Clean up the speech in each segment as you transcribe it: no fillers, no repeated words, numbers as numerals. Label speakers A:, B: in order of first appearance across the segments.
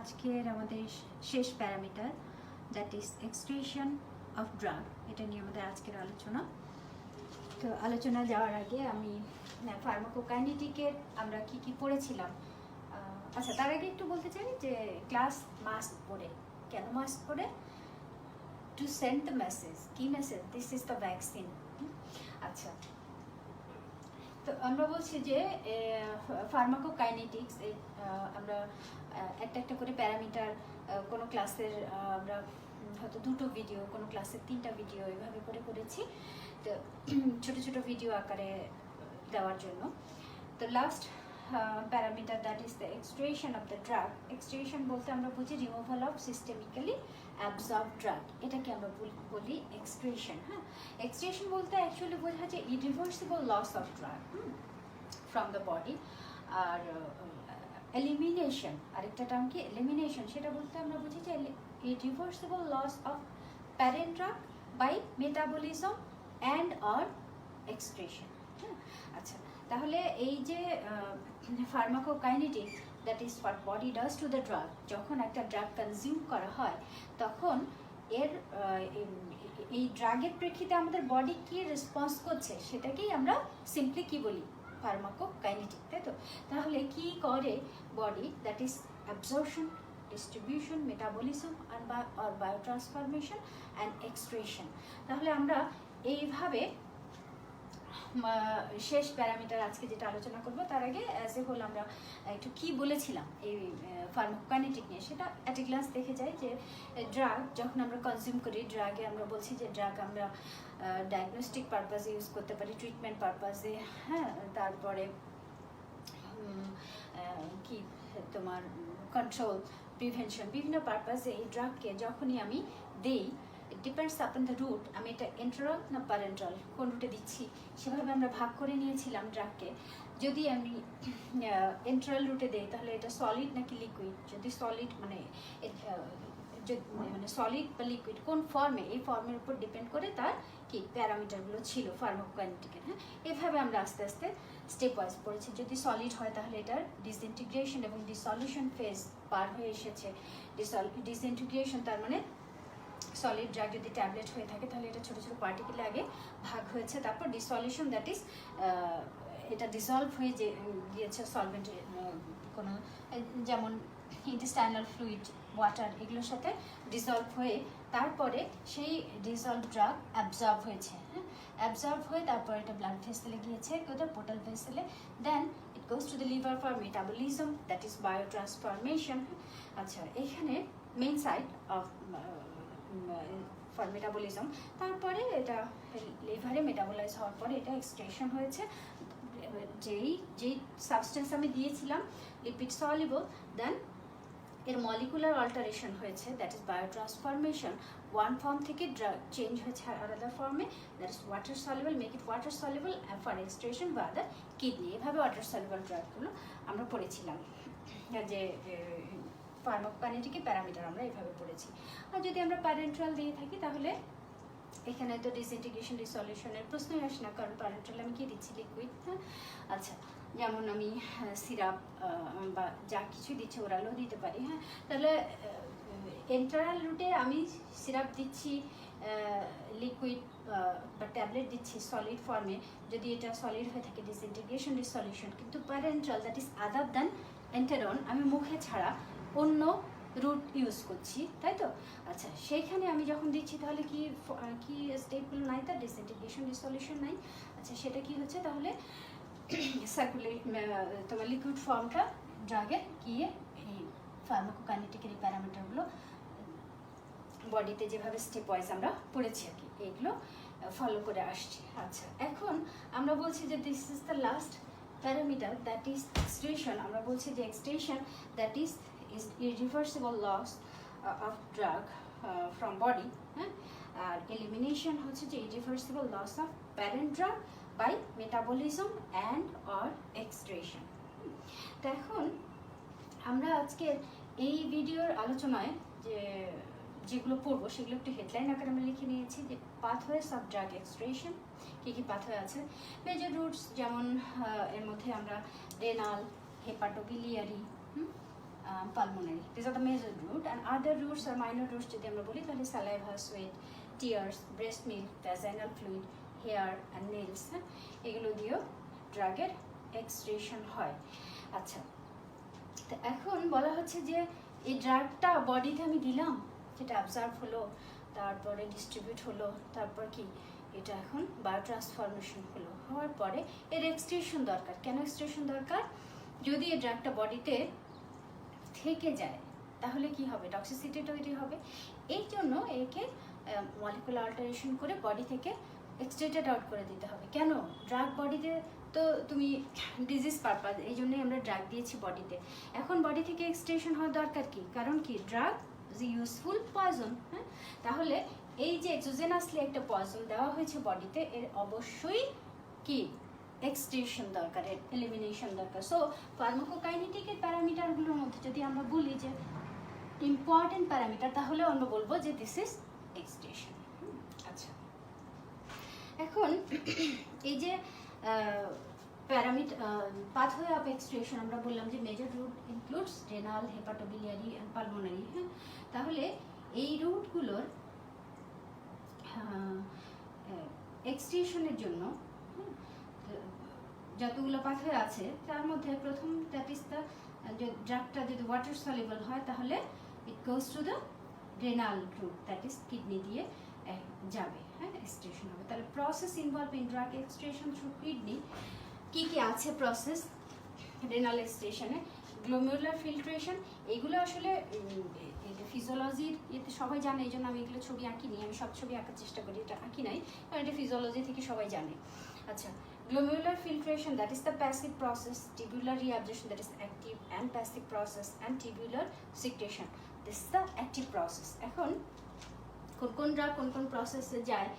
A: আজকের আমাদের শেষ parameter, that is excretion of drug. এটা নিয়ে আমাদের আজকের আলোচনা। তো আলোচনা যাওয়ার আগে আমি ফার্মাকোকাইনেটিকের আমরা কি কি পড়েছিলাম, আচ্ছা তার আগে একটু বলতে চাই যে ক্লাস মাস্ট পড়ে, কেন মাস্ট পড়ে? To send the message. কি মেসেজ? This is the vaccine. আচ্ছা, তো আমরা বলছি যে ফার্মাকোকাইনেটিক্স আমরা একটা একটা করে প্যারামিটার কোনো ক্লাসের আমরা হয়তো দুটো ভিডিও, কোনো ক্লাসের 3টা ভিডিও এভাবে করে করেছি, তো ছোট ছোট ভিডিও আকারে দেওয়ার জন্য। তো last parameter, that is the excretion of the drug. Excretion বলতে আমরা বুঝি removal of systemically absorb drug, এটাকে আমরা বলি এক্সট্রেশন। হ্যাঁ, এক্সট্রেশন বলতে অ্যাকচুয়ালি বোঝা যায় irreversible loss of drug from the body. আর এলিমিনেশন, আরেকটা টার্ম কি এলিমিনেশন, সেটা বলতে আমরা বুঝি যে irreversible loss of parent drug by metabolism and or excretion. হ্যাঁ, আচ্ছা, তাহলে এই যে pharmacokinetics, that is what body does to the drug. যখন একটা ড্রাগ কনজিউম করা হয় তখন এর এই ড্রাগের প্রেক্ষিতে আমাদের বডি কি রেসপন্স করছে সেটাকেই আমরা সিম্পলি কি বলি, ফার্মাকোকাইনেটিক, তাই তো? তাহলে কি করে body? That is absorption, distribution, metabolism আর বায়োট্রান্সফরমেশন অ্যান্ড এক্সট্রেশন। তাহলে আমরা এইভাবে শেষ প্যারামিটার আজকে যেটা আলোচনা করব, তার আগে অ্যাজ এ হোল আমরা একটু কি বলেছিলাম এই ফার্মাকোকাইনেটিক নিয়ে সেটা অ্যাট এ গ্লান্স দেখে যাই। যে ড্রাগ যখন আমরা কনজিউম করি, ড্রাগে আমরা বলছি যে ড্রাগ আমরা ডায়াগনস্টিক পারপাসে ইউজ করতে পারি, ট্রিটমেন্ট পারপাসে, হ্যাঁ, তারপরে কি তোমার কন্ট্রোল, প্রিভেনশন, বিভিন্ন পারপাসে এই ড্রাগকে যখনই আমি দেই, it depends upon the route, আমি এটা এন্টারল না প্যারেন্টাল কোন রুটে দিচ্ছি সেভাবে আমরা ভাগ করে নিয়েছিলাম ড্রাগকে। যদি আমি এন্টারাল রুটে দেই তাহলে এটা সলিড নাকি লিকুইড, যদি সলিড মানে সলিড বা লিকুইড কোন ফর্মে, এই ফর্মের উপর ডিপেন্ড করে তার কি প্যারামিটারগুলো ছিল ফার্মাকোকাইনেটিকের। হ্যাঁ, এভাবে আমরা আস্তে আস্তে স্টেপ ওয়াইজ পড়েছি। যদি সলিড হয় তাহলে এটার ডিসইন্টিগ্রেশন এবং ডিসলিউশন ফেজ পার হয়ে এসেছে। ডিসইন্টিগ্রেশন তার মানে সলিড ড্রাগ যদি ট্যাবলেট হয়ে থাকে তাহলে এটা ছোটো ছোটো পার্টিকেলে আগে ভাগ হয়েছে, তারপর ডিসলিউশন, দ্যাট ইজ এটা ডিসলভ হয়ে যে গিয়েছে সলভেন্টের কোনো, যেমন ইন্টেস্টাইনাল ফ্লুইড, ওয়াটার, এগুলোর সাথে ডিসলভ হয়ে তারপরে সেই ডিসলভ ড্রাগ অ্যাবজর্ব হয়েছে। হ্যাঁ, অ্যাবজর্ব হয়ে তারপর এটা ব্লাড ভেসেলে গিয়েছে, কোথাও পোর্টাল ভেসেলে, then it goes to the liver for metabolism, that is biotransformation. আচ্ছা, এখানে main site of for metabolism, তারপরে এটা লিভারে মেটাবলাইজ হওয়ার পরে এটা এক্সট্রেশন হয়েছে। যেই সাবস্টেন্স আমি দিয়েছিলাম লিপিড সলিবল, দেন এর মলিকুলার অল্টারেশন হয়েছে, that is biotransformation. One form থেকে ড্রাগ চেঞ্জ হয়েছে আলাদা ফর্মে, that is water soluble, make it water soluble for excretion বা দ্য কিডনি। এভাবে ওয়াটার সলিবল ড্রাগগুলো আমরা পড়েছিলাম, যে ফার্মাকোকাইনেটিকের প্যারামিটার আমরা এভাবে পড়েছি। আর যদি আমরা প্যারেন্টাল দিয়ে থাকি তাহলে এখানে তো ডিসইন্টিগ্রেশন ডিসলিউশনের প্রশ্নই আসে না, কারণ প্যারেন্টাল আমি কি দিচ্ছি, লিকুইড। হ্যাঁ, আচ্ছা, যেমন আমি সিরাপ বা যা কিছু দিচ্ছি ওরালও দিতে পারি। হ্যাঁ, তাহলে এন্টারাল রুটে আমি সিরাপ দিচ্ছি, লিকুইড বা ট্যাবলেট দিচ্ছি সলিড ফর্মে, যদি এটা সলিড হয়ে থাকে ডিসইন্টিগ্রেশন ডিসলিউশন, কিন্তু parenteral that is other than enteron, আমি মুখে ছাড়া অন্য রুট ইউজ করছি, তাই তো? আচ্ছা, সেইখানে আমি যখন দিচ্ছি তাহলে কি কি স্টেপগুলো নাই, তার ডিসইন্টিগ্রেশন ডিসলিউশন নাই। আচ্ছা, সেটা কি হচ্ছে তাহলে সার্কুলেট তোমার লিকুইড ফর্মটা ড্রাগের গিয়ে এই ফার্মাকোকাইনেটিকের এই প্যারামিটারগুলো বডিতে যেভাবে স্টেপ ওয়াইজ আমরা পড়েছি আর কি, এইগুলো ফলো করে আসছি। আচ্ছা, এখন আমরা বলছি যে this is the last parameter, that is excretion. আমরা বলছি যে excretion that is irreversible loss of drug from body, হ্যাঁ, আর এলিমিনেশন হচ্ছে যে irreversible loss of parent drug by metabolism and or extraction. তো এখন আমরা আজকে এই ভিডিওর আলোচনায় যেগুলো পড়বো সেগুলো একটু হেডলাইন আকারে আমরা লিখে নিয়েছি, যে পাথওয়েস অফ ড্রাগ এক্সট্রেশন, কী কী পাথওয়ে আছে, মেজর রুটস, যেমন এর মধ্যে আমরা renal, hepatobiliary, pulmonary. These are the major route, and other routes are minor routes যদি আমরা বলি তাহলে saliva, sweat, tears, breast milk, vaginal fluid, hair and nails, হ্যাঁ এগুলো দিয়েও ড্রাগের এক্সক্রিশন হয়। আচ্ছা, তো এখন বলা হচ্ছে যে এই ড্রাগটা বডিতে আমি দিলাম, যেটা অবজার্ভ হলো, তারপরে ডিস্ট্রিবিউট হলো, তারপর কি এটা এখন বায়োট্রান্সফরমেশন হলো, হওয়ার পরে এর এক্সক্রিশন দরকার। কেন এক্সক্রিশন দরকার? যদি এই ড্রাগটা বডিতে থেকে যায় তাহলে কি হবে? টক্সিসিটি তৈরি হবে। এই জন্য একে মলিকুলার অল্টারেশন করে বডি থেকে এক্সট্রেটেড আউট করে দিতে হবে। কেন? ড্রাগ বডিতে তো তুমি ডিজিজ পারপাস, এই জন্যই আমরা ড্রাগ দিয়েছি বডিতে। এখন বডি থেকে এক্সট্রেশন হওয়া দরকার কি? কারণ কি ড্রাগ ইজ ইউজফুল পয়জন। হ্যাঁ, তাহলে এই যে এক্সোজেনাসলি একটা পয়জন দেওয়া হয়েছে বডিতে, এর অবশ্যই কি এক্সট্রেশন দরকার, এলিমিনেশন দরকার। সো ফার্মাকোকাইনেটিকের প্যারামিটারগুলোর মধ্যে যদি আমরা বলি যে ইম্পর্টেন্ট প্যারামিটার, তাহলে আমরা বলবো যে দিস ইজ এক্সট্রেশন। আচ্ছা, এখন এই যে pathway of extraction আমরা বললাম যে major route includes renal, hepatobiliary and pulmonary. হ্যাঁ, তাহলে এই রুটগুলোর এক্সট্রেশনের জন্য যতগুলো পাথওয়ে আছে তার মধ্যে প্রথম দ্যাট ইজ দ্য, ড্রাগটা যদি ওয়াটার সলিউবল হয় তাহলে it goes to the renal route, that is kidney দিয়ে যাবে, হ্যাঁ এক্সট্রেশন হবে। তাহলে process involve in drug excretion through kidney কি কি আছে প্রসেস রেনাল এক্সট্রেশনে? গ্লোমেরুলার ফিল্ট্রেশন, এগুলো আসলে ফিজিওলজির এতে সবাই জানে, এই জন্য আমি এগুলো ছবি আঁকিনি, আমি সব ছবি আঁকার চেষ্টা করি, এটা আঁকি নাই কারণ এটা ফিজিওলজি থেকে সবাই জানে। আচ্ছা, glomerular filtration, that is the passive process, tubular reabsorption, that is active and passive process, and tubular secretion, this is the active process. এখন কোন কোন ড্রাগ কোন কোন প্রসেসে যায়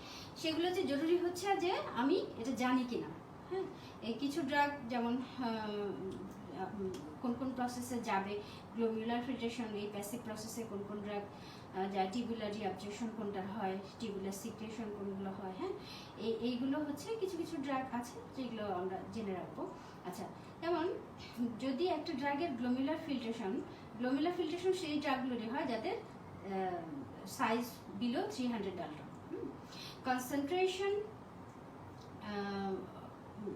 A: সেগুলো যে জরুরি হচ্ছে যে আমি এটা জানি কিনা। হ্যাঁ, এই কিছু ড্রাগ যেমন কোন কোন প্রসেসে যাবে, গ্লোমেরুলার ফিল্ট্রেশন এই প্যাসিভ প্রসেসে কোন কোন ড্রাগ যায়, টিউবুলার রিঅ্যাবজর্পশন কোনটা হয়, টিউবুলার সিক্রেশন কোনগুলো হয়। হ্যাঁ, এইগুলো হচ্ছে কিছু কিছু ড্রাগ আছে যেগুলো আমরা জেনে রাখবো। আচ্ছা, যেমন যদি একটা ড্রাগের গ্লোমেরুলার ফিল্ট্রেশন সেই ড্রাগগুলোরই হয় যাদের সাইজ বিলো 300 ডাল্টন। কনসেন্ট্রেশন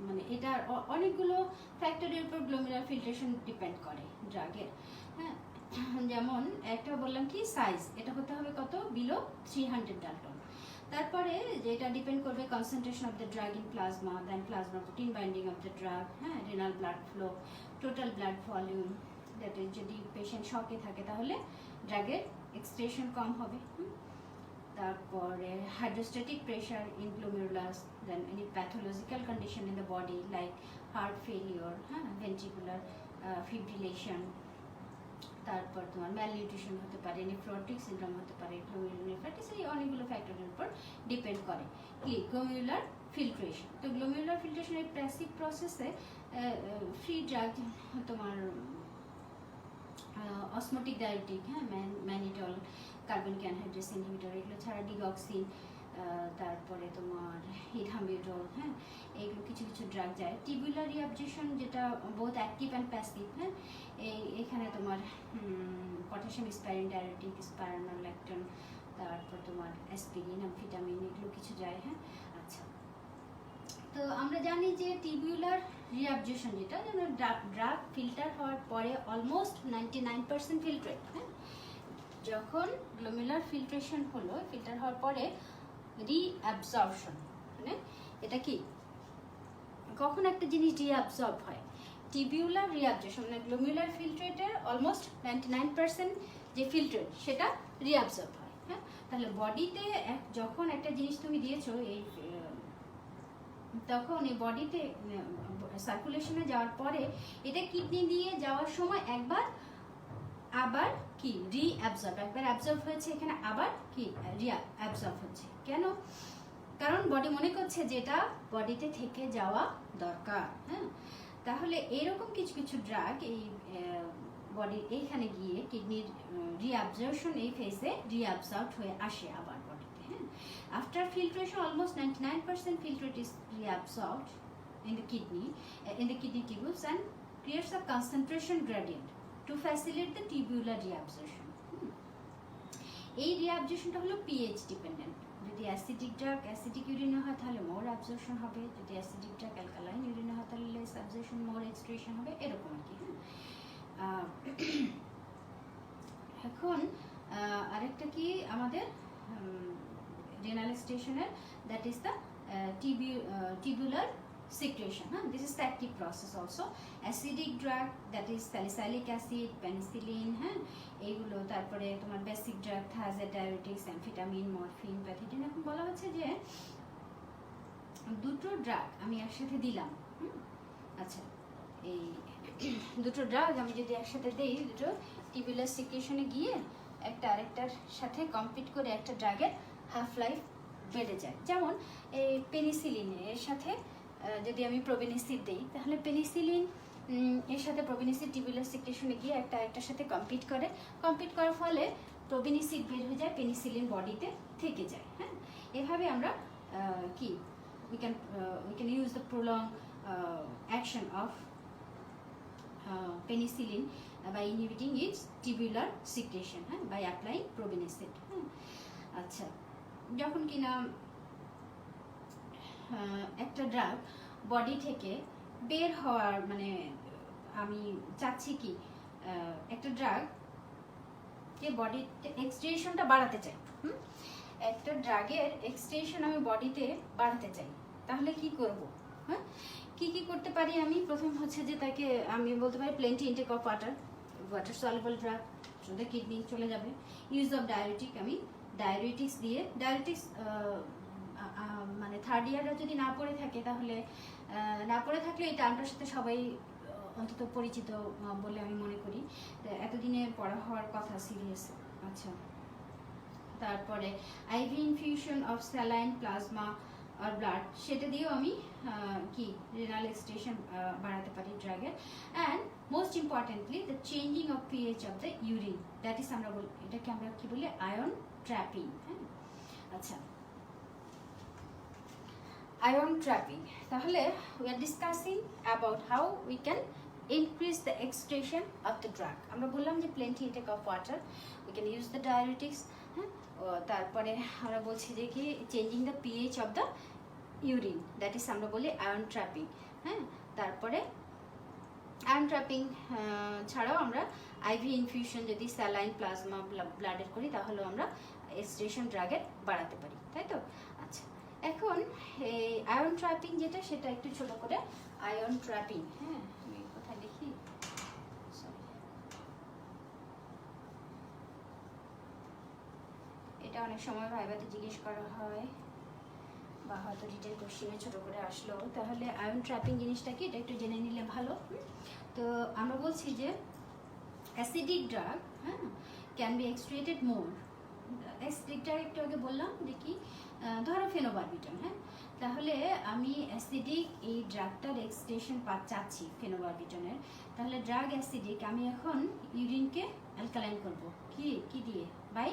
A: মানে এটা অনেকগুলো ফ্যাক্টরের উপর গ্লোমেরুলার ফিল্ট্রেশন ডিপেন্ড করে ড্রাগের। হ্যাঁ, যেমন একটা বললাম কি সাইজ, এটা হতে হবে কত? Below 300 dalton. তারপরে যেটা ডিপেন্ড করবে concentration of the drug in plasma, then plasma protein binding of the drug, হ্যাঁ renal blood flow, total blood volume, that is যদি পেশেন্ট শকে থাকে তাহলে ড্রাগের এক্সট্রেশন কম হবে। তারপরে hydrostatic pressure in glomerulus, then any pathological condition in the body like heart failure, হ্যাঁ ভেন্ট্রিকুলার ফিব্রিলেশন, তারপর তোমার ম্যালনিউট্রিশন হতে পারে, নেফ্রোটিক সিনড্রোম হতে পারে, গ্লোমেরুলোনেফ্রাইটিস, এই অনেকগুলো ফ্যাক্টরের উপর ডিপেন্ড করে কি গ্লোমেরুলার ফিল্ট্রেশন। তো গ্লোমেরুলার ফিল্ট্রেশন এই প্যাসিভ প্রসেসে ফ্রি ড্রাগ তোমার অসমোটিক ডায়োটিক, হ্যাঁ ম্যানিটল, কার্বনিক অ্যানহাইড্রেস ইনহিবিটর, এগুলো ছাড়া ডিগক্সিন, তারপরে তোমার হিডামিউরল, হ্যাঁ এইগুলো কিছু কিছু ড্রাগ যায়। টিউবুলার রিঅ্যাবজর্পশন যেটা বোথ অ্যাক্টিভ অ্যান্ড প্যাসিভ, হ্যাঁ এখানে তোমার পটাশিয়াম স্পাইরিন ডায়োটিক, স্পাইরোনোল্যাকটন, তারপর তোমার অ্যাসপিরিন, অ্যামফেটামিন, এগুলো কিছু যায়। হ্যাঁ, আচ্ছা, তো আমরা জানি যে টিউবুলার রিঅ্যাবজর্পশন যেটা যেন ড্রাগ ফিল্টার হওয়ার পরে অলমোস্ট 99% ফিল্ট্রেট। হ্যাঁ, যখন গ্লোমেরুলার ফিল্ট্রেশন হলো, ফিল্টার হওয়ার পরে রিঅ্যাবজর্পশন, মানে এটা কি কখন একটা জিনিস রিঅ্যাবজর্ব হয়? টিউবুলার রিঅ্যাবজর্পশন মানে গ্লোমেরুলার ফিল্ট্রেটের অলমোস্ট 99% যে ফিল্ট্রেট সেটা রিঅ্যাবজর্ব হয়। হ্যাঁ, তাহলে বডিতে যখন একটা জিনিস তুমি দিয়েছো এই তখন এই বডিতে সার্কুলেশনে যাওয়ার পরে এটা কিডনি দিয়ে যাওয়ার সময় একবার আবার কি রিঅ্যাবজর্ব, একবার অ্যাবজর্ব হয়েছে এখানে আবার কি রিঅ্যাবজর্ব হচ্ছে। কেন? কারণ বডি মনে করছে যে এটা বডিতে থেকে যাওয়া দরকার। হ্যাঁ, তাহলে এরকম কিছু কিছু ড্রাগ এই বডি এইখানে গিয়ে কিডনির রিঅ্যাবজর্পশন এই ফেজে রিঅ্যাবজর্ব হয়ে আসে আবার বডিতে। হ্যাঁ, after filtration almost 99% filtrate is reabsorbed in the kidney tubules and creates a concentration gradient to two facilitate the tubular reabsorption. এই রিঅ্যাবজর্পশনটা হলো পিএইচ ডিপেন্ডেন্ট। যদি অ্যাসিডিক ড্রাগ অ্যাসিডিক ইউরিনে হয় তাহলে মোর অ্যাবজর্পশন হবে, যদি অ্যাসিডিক ড্রাগ অ্যালকালাইন ইউরিনে হয় তাহলে লেস অ্যাবজর্পশন, মোর excretion হবে, এরকম আর কি। এখন আরেকটা কি আমাদের রেনাল এক্সক্রিশনের, that is the tubular secretion. This is the active process also. Acidic drug, that is salicylic acid, penicillin, এইগুলো, তারপরে তোমার basic drug thiazide, diabetics, amphetamine, morphine, pethidine. এখন বলা হচ্ছে যে দুটো ড্রাগ আমি একসাথে দিলাম। আচ্ছা, এই দুটো ড্রাগ আমি যদি একসাথে দেই, দুটো টিবিউলার সিক্রেশনে গিয়ে একটা আরেকটার সাথে কম্পিট করে একটা ড্রাগের হাফ লাইফ বেড়ে যায়। যেমন এই পেনিসিলিন এর সাথে যদি আমি প্রোবেনিসিড দিই, তাহলে পেনিসিলিন এর সাথে প্রোবেনিসিড টিবিউলার সিক্রেশনে গিয়ে একটা আরেকটার সাথে কম্পিট করার ফলে প্রোবেনিসিড বের হয়ে যায়, পেনিসিলিন বডিতে থেকে যায়। এভাবে আমরা কি we can use the prolonged action of penicillin by inhibiting its tubular secretion by applying probenecid. আচ্ছা, যখন কিনা একটা ড্রাগ বডি থেকে বের হওয়ার, মানে আমি চাচ্ছি কি একটা ড্রাগ যে বডিতে এক্সট্রেশনটা বাড়াতে চাই, একটা ড্রাগের এক্সট্রেশন আমি বডিতে বাড়াতে চাই, তাহলে কি করব? কি করতে পারি আমি? প্রথম হচ্ছে যে তাকে আমি বলতে পারি plenty intake of water soluble drug through the kidney চলে যাবে। ইউজ অফ ডায়াবেটিক, আমি ডায়াবেটিক্স দিয়ে, ডায়াবেটিক্স মানে থার্ড ইয়াররা যদি না পড়ে থাকে, তাহলে না পড়ে থাকলে এই টার্মটার সাথে সবাই অন্তত পরিচিত বলে আমি মনে করি, এতদিনে পড়া হওয়ার কথা সিরিয়াস। আচ্ছা, তারপরে IV infusion of saline, plasma আর ব্লাড, সেটা দিয়েও আমি কি রেনাল এক্সট্রেশন বাড়াতে পারি ড্রাগের। And most importantly the changing of pH of the urine, that is আমরা বলি, এটাকে আমরা কি বলি? Ion trapping. আচ্ছা, আয়ন ট্র্যাপিং, তাহলে we are discussing about how we can increase the excretion of the drug. আমরা বললাম যে plenty intake of water, we can use the diuretics, তারপরে আমরা বলছি যে কি changing the pH of the urine, that is আমরা বলি আয়ন ট্র্যাপিং। তারপরে আয়ন ট্র্যাপিং ছাড়াও আমরা আইভি ইনফিউশন যদি স্যালাইন, প্লাজমা, ব্লাডের করি, তাহলেও আমরা এক্সট্রেশন ড্রাগের বাড়াতে পারি, তাই তো? আচ্ছা, এখন এই আয়ন ট্র্যাপিং যেটা, সেটা একটু ছোট করে আয়ন ট্র্যাপিং, আমি কোথায় লিখি, এটা অনেক সময় ভাইভাতে জিজ্ঞেস করা হয় বা হয়তো রিটেন কোশ্চেনে ছোট করে আসলো, তাহলে আয়ন ট্র্যাপিং জিনিসটা কি, এটা একটু জেনে নিলে ভালো। তো আমরা বলছি যে acidic drug can be excreted more. Acidic drug একটু আগে বললাম যে কি, ধরো ফেনোবারবিটন, তাহলে আমি অ্যাসিডিক এই ড্রাগটার এক্সট্রেশন চাচ্ছি ফেনোবারবিটনের, তাহলে ড্রাগ অ্যাসিডিক, আমি এখন ইউরিনকে অ্যালকালাইন করব কি দিয়ে? বাই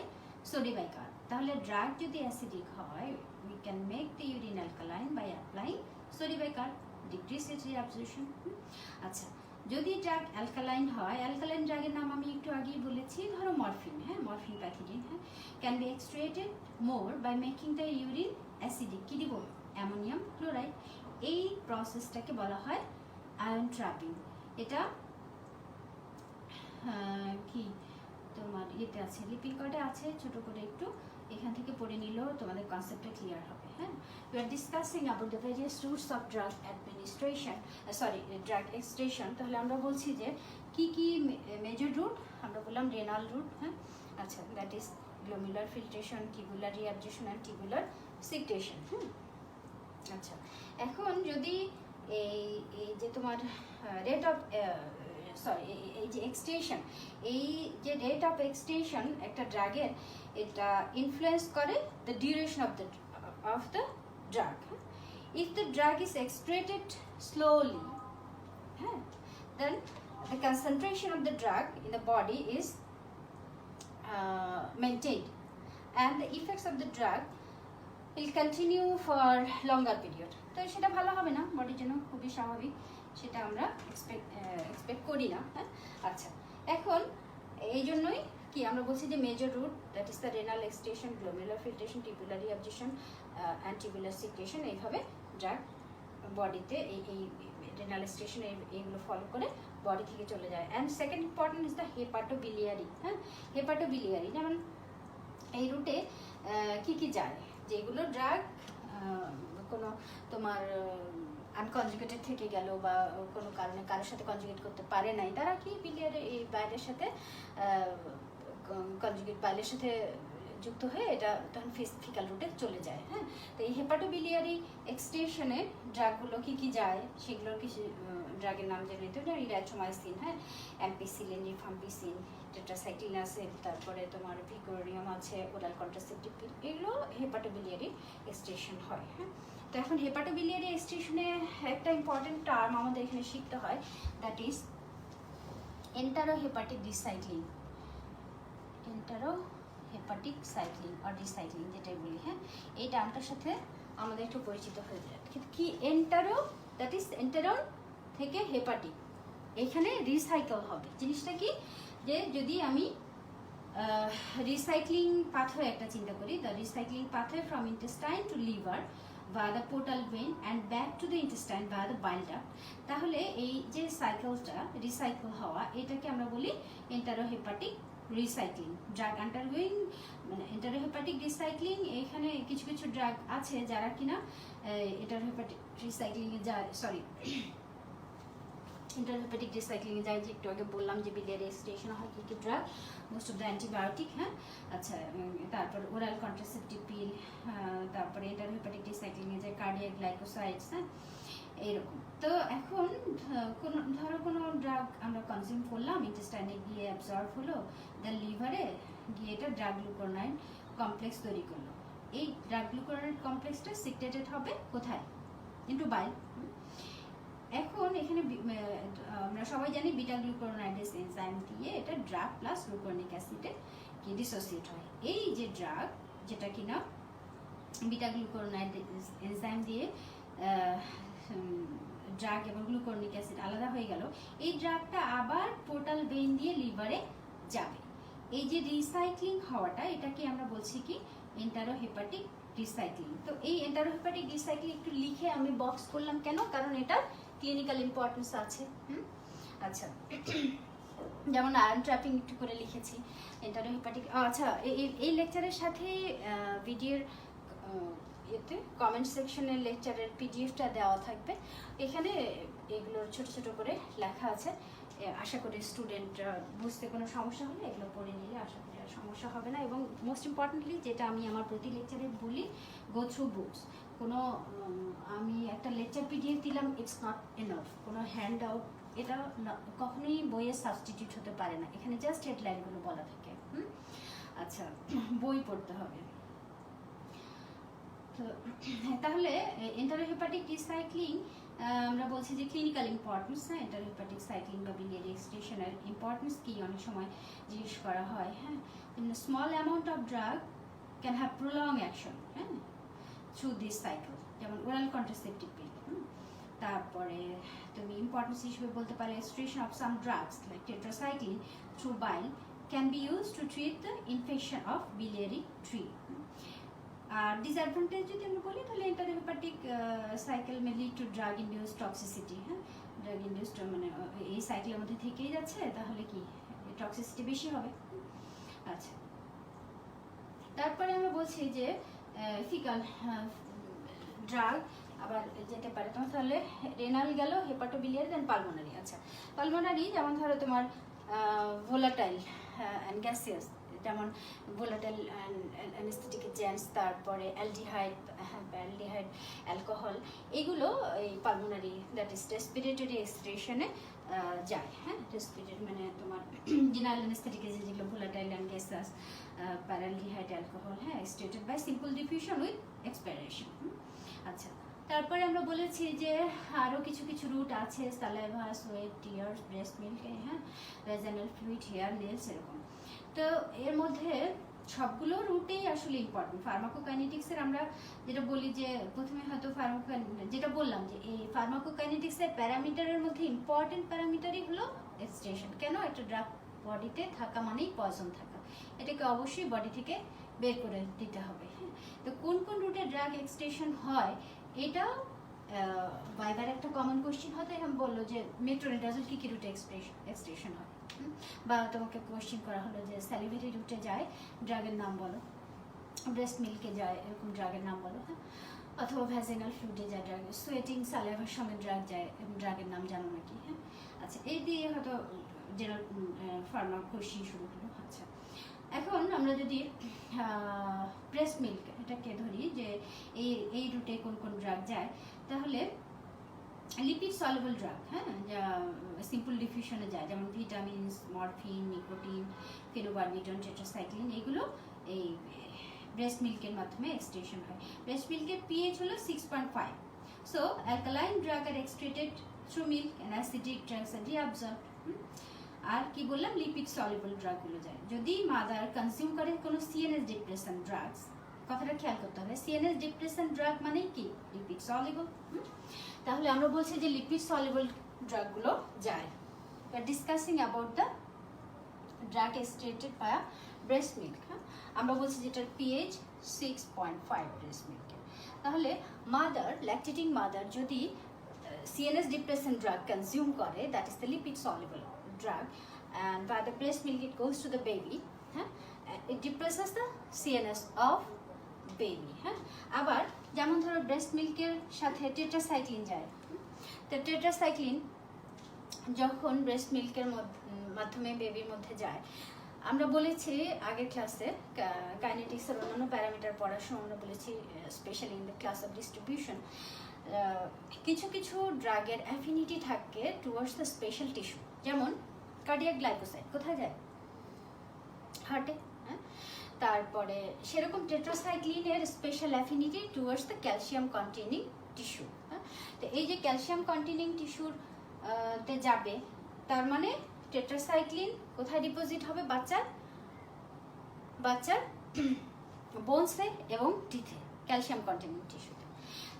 A: সোডিবাইকার্ব। তাহলে ড্রাগ যদি অ্যাসিডিক হয়, we can make the urine alkaline by applying sodium decrease its reabsorption. আচ্ছা, যদি ড্রাগ অ্যালকালাইন হয়, অ্যালকালাইন ড্রাগের নাম আমি একটু আগেই বলেছি, ধরো morphine, morphine pethidine, can be excreted more by making the urine acidic. কি দিব? Ammonium chloride. এই প্রসেসটাকে বলা হয় আয়ন ট্র্যাপিং। এটা কি তোমার ইয়েতে আছে, লিপিড কার্ডে আছে, ছোট করে একটু এখান থেকে পড়ে নিলেও তোমাদের কনসেপ্টটা ক্লিয়ার হবে। We are discussing about the various routes of drug administration, drug extraction. তাহলে আমরা বলছি যে কি মেজর রুট, আমরা বললাম রেনাল রুট, আচ্ছা, that is glomerular filtration, tubular reabsorption and tubular secretion. আচ্ছা, এখন যদি এই যে তোমার রেট অফ এই যে এক্সট্রেশন, এই যে রেট অফ এক্সট্রেশন একটা ড্রাগের, এটা ইনফ্লুয়েন্স করে the duration of the drug. If the drug is excreted slowly, then the concentration of the drug in the body is maintained, and the effects of the drug will continue for longer period. তো সেটা ভালো হবে না বডির জন্য, খুবই স্বাভাবিক, সেটা আমরা এক্সপেক্ট করি না। আচ্ছা, এখন এই জন্যই কি আমরা বলছি যে major route that is the renal excretion, glomerular filtration, tubular reabsorption and tubular secretion, এইভাবে ড্রাগ বডিতে এই রেনাল স্টেশন এইগুলো ফলো করে বডি থেকে চলে যায়। And second important is the hepatobiliary. হ্যাঁ, হেপাটোবিলিয়ারি যেমন এই রুটে কি কি যায়, যেগুলো ড্রাগ কোনো তোমার আনকনজুগেটেড থেকে গেল বা কোনো কারণে কারোর সাথে কনজুগেট করতে পারে নাই, তারা কি বিলিয়ারি এই বাইলের সাথে কনজুগেট বাইলের সাথে যুক্ত হয়ে এটা তখন ফিকাল রুটে চলে যায়। হ্যাঁ, তো এই হেপাটোবিলিয়ারি এক্সটেশনে ড্রাগগুলো কি কি যায় সেগুলোর কিছু ড্রাগের নাম জানিয়ে তো ইরাইথ্রোমাইসিন, হ্যাঁ, অ্যাম্পিসিলিন, রিফাম্পিসিন, টেট্রাসাইক্লিন আছে, তারপরে তোমার ভিকোরিয়াম আছে, ওরাল কন্ট্রাসেপটিভ পিল, এগুলো হেপাটোবিলিয়ারি এক্সটেশন হয়। হ্যাঁ, তো এখন হেপাটোবিলিয়ারি এক্সটেশনে একটা ইম্পর্টেন্ট টার্ম আমাদের এখানে শিখতে হয়, that is enterohepatic recycling. Hepatic cycling আর রিসাইক্লিং যেটাই বলি। হ্যাঁ, এই টার্মটার সাথে আমাদের একটু পরিচিত হয়ে যায়। কি এন্টারো, দ্যাট ইজ এন্টারন থেকে হেপাটিক, এখানে রিসাইকেল হবে। জিনিসটা কি, যে যদি আমি রিসাইক্লিং পাথওয়ে একটা চিন্তা করি, the recycling pathway from intestine to liver via the portal vein and back to the intestine via the bile duct, তাহলে এই যে সাইকেলটা রিসাইকেল হওয়া, এটাকে আমরা বলি এন্টারোহেপাটিক রিসাইক্লিং। ড্রাগ আন্ডারগোয়িং মানে এন্টারোহেপাটিক রিসাইক্লিং, এখানে কিছু কিছু ড্রাগ আছে যারা কিনা এন্টারোহেপাটিক রিসাইক্লিংয়ে যায়, সরি ইন্টারহেপাটিক রিসাইক্লিংয়ে যায়, যে একটু আগে বললাম যে বিলিয়ারি এক্সটেশন হয় কি কি drug, most of the antibiotic. হ্যাঁ, আচ্ছা, তারপর ওরাল কন্ট্রাসেপটিভ পিল, তারপরে ইন্টারহেপাটিক রিসাইক্লিংয়ে যায় কার্ডিয়াক গ্লাইকোসাইডস। হ্যাঁ, এইরকম। তো এখন ধরো কোনো ড্রাগ আমরা কনজিউম করলাম, ইন্টেস্টাইনে গিয়ে অ্যাবজর্ব হলো, দ্য লিভারে গিয়ে এটা ড্রাগ গ্লুকোনাইড কমপ্লেক্স তৈরি করলো। এই ড্রাগ গ্লুকোনাইড কমপ্লেক্সটা সিক্রেটেড হবে কোথায়? ইনটু বাইল। এখন এখানে আমরা সবাই জানি বিটা গ্লুকুরোনাইডেস এনজাইম দিয়ে এটা ড্রাগ প্লাস গ্লুকোনিক অ্যাসিডে কি ডিসোসিয়েট হয়। এই যে ড্রাগ, যেটা কিনা বিটা গ্লুকুরোনাইডেস এনজাইম দিয়ে ড্রাগ এবং গ্লুকোনিক অ্যাসিড আলাদা হয়ে গেল, এই ড্রাগটা আবার পোর্টাল ভেইন দিয়ে লিভারে যাবে। এই যে রিসাইক্লিং হওয়াটা, এটাকে আমরা বলছি কি এন্টারোহেপাটিক রিসাইক্লিং। তো এই এন্টারোহেপাটিক রিসাইক্লিং একটু লিখে আমি বক্স করলাম কেন, কারণ এটা ক্লিনিক্যাল ইম্পর্টেন্স আছে। আচ্ছা, যেমন আয়রন ট্র্যাপিং একটু করে লিখেছি, এন্টারোহেপাটিক। আচ্ছা, এই লেকচারের সাথে ভিডিওর এতে কমেন্ট সেকশনে লেকচারের পিডিএফটা দেওয়া থাকবে, এখানে এগুলোর ছোট ছোট করে লেখা আছে। আশা করি স্টুডেন্টরা বুঝতে কোনো সমস্যা হলে এগুলো পড়ে নিলে আশা করি আর সমস্যা হবে না। এবং মোস্ট ইম্পর্টেন্টলি যেটা আমি আমার প্রতি লেকচারে বলি, গো থ্রু বুকস। কোনো আমি একটা লেকচার পিডিএফ দিলাম, ইটস নট এনাফ। কোনো হ্যান্ড আউট এটা কখনোই বইয়ের সাবস্টিটিউট হতে পারে না। এখানে জাস্ট হেডলাইনগুলো বলা থাকে। আচ্ছা, বই পড়তে হবে। তো তাহলে এন্টারোহেপাটিক রিসাইক্লিং আমরা বলছি যে ক্লিনিক্যাল ইম্পর্টেন্স। হ্যাঁ, এন্টারোহেপাটিক সাইক্লিং বা বিলিয়ারি এক্সটেশনের ইম্পর্টেন্স কি অনেক সময় জিজ্ঞেস করা হয়। হ্যাঁ, small amount of drug can have prolong action, হ্যাঁ, থ্রু দিস সাইকেল, যেমন ওরাল কন্ট্রাসেপটিভ পিল। তারপরে তুমি ইম্পর্টেন্স হিসেবে বলতে পারো excretion of some drugs like tetracycline through bile can be use to treat the infection of biliary tree. আর disadvantage যদি আমরা বলি, তাহলে enterohepatic cycle may lead to drug induced toxicity. হ্যাঁ, ড্রাগ ইনডিউসড মানে এই সাইকেলের মধ্যে থেকেই যাচ্ছে, তাহলে কি টক্সিসিটি বেশি হবে। আচ্ছা, তারপরে আমরা বলছি যে ফিকাল ড্রাগ আবার যেতে পারে। তোমার তাহলে রেনাল গেল, হেপাটোবিলিয়ারি, দেন পালমোনারি। আচ্ছা, পালমোনারি যেমন ধরো তোমার ভোলাটাইল অ্যান্ড গ্যাসিয়াস, যেমন ভোলাটাইল অ্যানেস্থেটিক এজেন্টস, তারপরে অ্যালডিহাইড, অ্যালকোহল, এগুলো এই পালমোনারি দ্যাট ইজ রেসপিরেটরি এক্সক্রিশনে যায়। হ্যাঁ, রেসপিরেটরি মানে তোমার জেনারেল অ্যানেস্থেটিক এজেন্ট যেগুলো volatile and gaseous, paraldehyde, alcohol, হ্যাঁ, excreted by simple diffusion with expiration. আচ্ছা, তারপরে আমরা বলেছি যে আরও কিছু কিছু রুট আছে, সালাইভা, সোয়েট, টিয়ার্স, ব্রেস্ট মিল্ক, হ্যাঁ, ভ্যাজাইনাল ফ্লুইড, হেয়ার, নেলস, এরকম। তো এর মধ্যে সবগুলো রুটেই আসলে ইম্পর্টেন্ট। ফার্মাকোকাইনেটিক্সের আমরা যেটা বলি যে প্রথমে হয়তো যেটা বললাম যে এই ফার্মাকোকাইনেটিক্সের প্যারামিটারের মধ্যে ইম্পর্টেন্ট প্যারামিটারই হলো এক্সট্রেশন। কেন? একটা ড্রাগ বডিতে থাকা মানেই পয়জন থাকা, এটাকে অবশ্যই বডি থেকে বের করে দিতে হবে। হ্যাঁ, তো কোন কোন রুটে ড্রাগ এক্সটেনশন হয় এটাও ভাইবার একটা কমন কোশ্চেন হতে বললো যে মেট্রোনিডাজল কি কি রুটে এক্সটেনশন হয়, বা তোমাকে কোশ্চেন করা হলো যে স্যালিভারি রুটে যায় ড্রাগের নাম বলো, ব্রেস্ট মিল্কে যায় এরকম ড্রাগের নাম বলো, হ্যাঁ, অথবা ভ্যাজিনাল ফ্লুইডে যায় ড্রাগ, সোয়েটিং সালাইভার সঙ্গে ড্রাগ যায়, ড্রাগের নাম জানো নাকি? হ্যাঁ, আচ্ছা, এই দিয়ে হয়তো জেনারেল ফার্মা কোশ্চেন শুরু হলো। আচ্ছা, এখন আমরা যদি ব্রেস্ট মিল্ক এটাকে ধরি যে এই রুটে কোন কোন ড্রাগ যায়, তাহলে লিপিড সলিবল ড্রাগ, হ্যাঁ, যা সিম্পল ডিফিউশনে যায়, যেমন ভিটামিনস, মরফিন, নিকোটিন, ফেনোবারবিটন, টেট্রাসাইক্লিন, এগুলো এই ব্রেস্ট মিল্কের মাধ্যমে এক্সট্রেশন হয়। ব্রেস্ট মিল্কের পিএইচ হলো 6.5। So alkaline drug are excreted through milk and acidic drugs are reabsorbed. আর কি বললাম, লিপিড সলিবল ড্রাগগুলো যায়। যদি মাদার কনজিউম করে কোনো সিএনএস ডিপ্রেসেন্ট ড্রাগস, কথাটা খেয়াল করতে হবে, সিএনএস ডিপ্রেসেন্ট ড্রাগ মানে কি? Lipid soluble. তাহলে আমরা বলছি যে লিপিড সলিবল ড্রাগগুলো যায়। We are discussing about the drug extracted via breast milk. আমরা বলছি যেটার পিএইচ 6.5 breast milk। তাহলে মাদার, ল্যাকটেটিং মাদার যদি সিএনএস ডিপ্রেসেন্ট ড্রাগ কনজিউম করে, that is the lipid soluble drug, and by the breast milk it goes to the baby. It depresses the CNS of baby. আবার যেমন ধরো breast মিল্কের সাথে tetracycline যায়, তো tetracycline যখন breast মিল্কের মাধ্যমে বেবির মধ্যে যায়, আমরা বলেছি আগের ক্লাসে কাইনেটিক্সের অন্যান্য প্যারামিটার পড়ার সময় আমরা বলেছি, specially in the class of distribution, কিছু কিছু ড্রাগের অ্যাফিনিটি থাকে টুয়ার্ডস দ্য স্পেশাল টিস্যু। যেমন কার্ডিয়াক গ্লাইকোসাইড কোথায় যায়? হার্টে। হ্যাঁ, তারপরে সেরকম টেট্রাসাইক্লিনের special affinity towards the calcium containing tissue. হ্যাঁ, তো এই যে ক্যালসিয়াম কন্টেনিং টিস্যুর তে যাবে, তার মানে টেট্রাসাইক্লিন কোথায় ডিপোজিট হবে? বাচ্চার বোনসে এবং টিথে, ক্যালসিয়াম কন্টেনিং টিস্যুতে।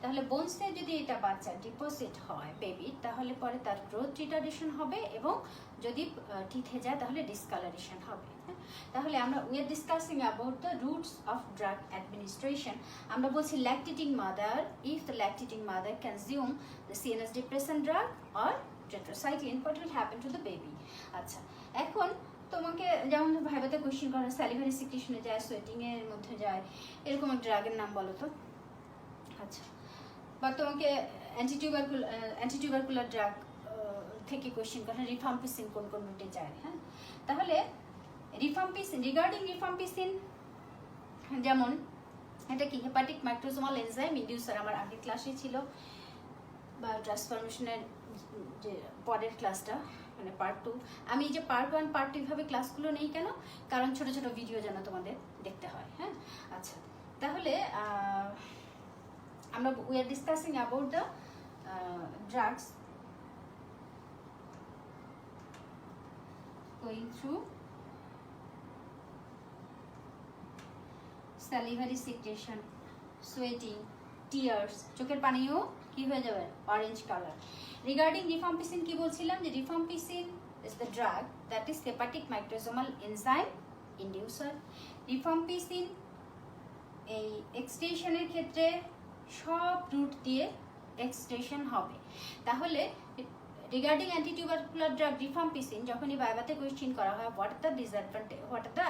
A: তাহলে বোনসে যদি এটা বাচ্চার ডিপোজিট হয় বেবি, তাহলে পরে তার গ্রোথ রিটার্ডেশন হবে, এবং যদি টিথে যায় তাহলে ডিসকালারেশন হবে। তাহলে আমরা we are discussing about the roots of drug administration. আমরা বলছি lactating mother, if the lactating mother consume the CNS depressant drug or tetracycline, what will happen to the baby? আচ্ছা, এখন তোমাকে যেমন ভাইবাতে কোশ্চেন করা, স্যালিভারি সিক্রেশনে যায়, সোয়েটিং এর মধ্যে যায়, এরকম একটা ড্রাগের নাম বলো তো। আচ্ছা, বা তোমাকে অ্যান্টিটিউবারকুলার ড্রাগ থেকে কোশ্চেন করা, রিফাম্পিসিন কোন কোন রুটে যায়। হ্যাঁ, তাহলে রিফাম্পিসিন, রিগার্ডিং রিফাম্পিসিন, যেমন এটা কি হেপাটিক মাইক্রোজোমাল এনজাইম ইনডিউসার, আমার আগের ক্লাসে ছিল, বা ট্রান্সফরমেশনের যে পরের ক্লাসটা, মানে পার্ট 2। আমি যে পার্ট 1 পার্ট 2 এইভাবে ক্লাসগুলো নেই কেন? কারণ ছোট ছোট ভিডিও যেন তোমাদের দেখতে হয়। হ্যাঁ, আচ্ছা, তাহলে আমরা we are discussing about the drugs going through salivary secretion, sweating, tears, চোখের পানিও কি হয়ে যাবে? Orange colour. রিগার্ডিং রিফাম্পিসিন কি বলছিলাম? যে rifampicin is the drug that is hepatic microsomal enzyme inducer. Rifampicin এই এক্সটেনশনের ক্ষেত্রে সব রুট দিয়ে এক্সটেনশন হবে। তাহলে রিগার্ডিং অ্যান্টিটিউবারকুলার ড্রাগ রিফাম্পিসিন যখনই ভাইভাতে কোয়েশ্চেন করা হয়, what are the disadvantage, what are the